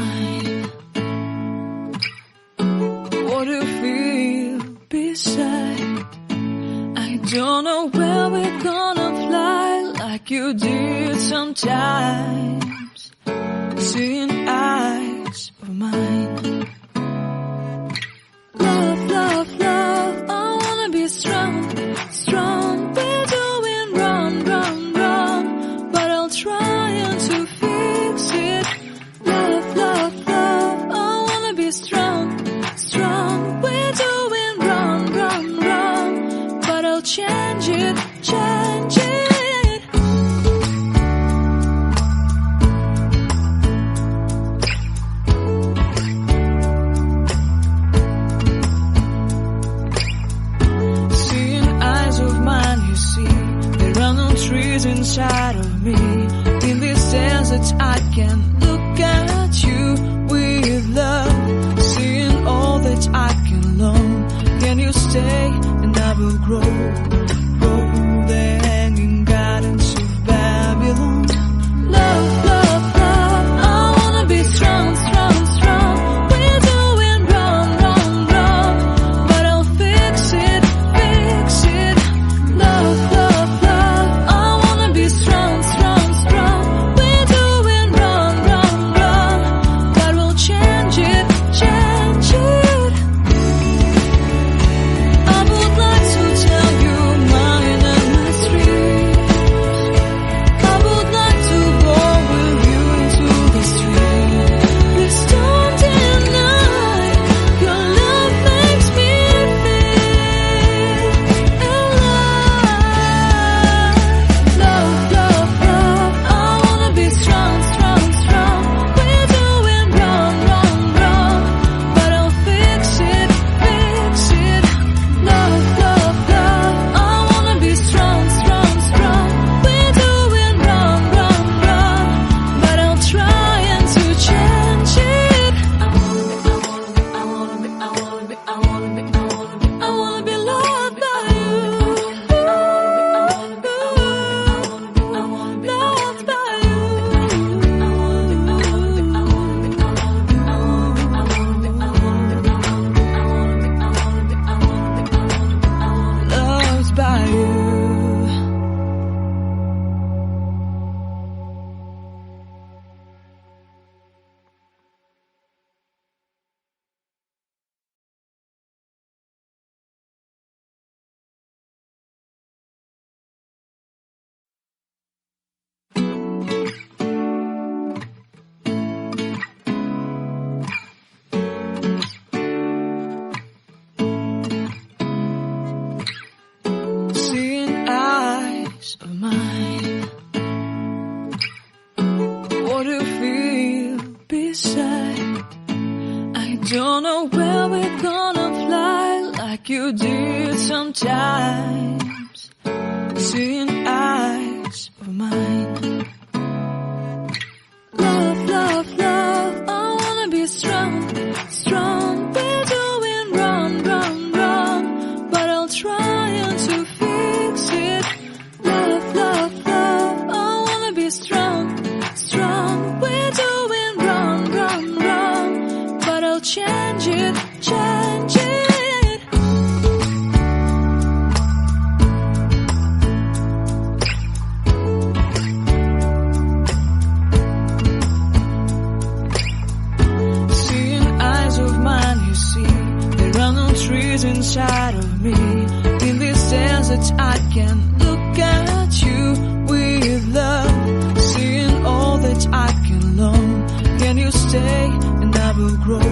mine. What do you feel beside? I don't know where we're gonna fly like you did sometimes. Seeing eyes of mine. Love, love, love, I wanna be strong, strong. We're doing wrong, wrong, wrong, but I'll try to fix it. Love, love, love, I wanna be strong, strong. We're doing wrong, wrong, wrong, but I'll change it, change it. Trees inside of me. In this desert I can look at you with love. Seeing all that I can learn. Can you stay and I will grow? Grow the hanging gardens of Babylon. Love, love, love, I wanna be strong, strong, strong. We're doing wrong, wrong, wrong, but I'll fix it, fix it. Love, love, strong, strong, strong. We're doing wrong, wrong, wrong, but we'll change it, change it. I would like to tell you mine and my streets. I would like to go with you into the street. Please don't deny your love makes me feel alive. Love, love, love, I wanna be strong, strong, strong. We're doing wrong, wrong, wrong, but I'll fix it, fix it. Love, love, love, I wanna be strong, strong, strong. We're doing wrong, wrong, wrong, but I'll try to change it. I wanna be loved by you. Loved by you. Loved by you. Seeing eyes of mine. What do you feel beside? I don't know where we're gonna fly like you did sometimes. Seeing eyes of mine. Love, love, love, I wanna be strong, strong. We're doing wrong, wrong, wrong, but I'll try to fix it. Love, love, love, I wanna be strong, strong. We're doing wrong, wrong, wrong, but I'll change it, change it. Seeing eyes of mine, you see, there are no trees inside of me. In this desert I can look at you with love. Seeing all that I can learn. Can you stay and I will grow?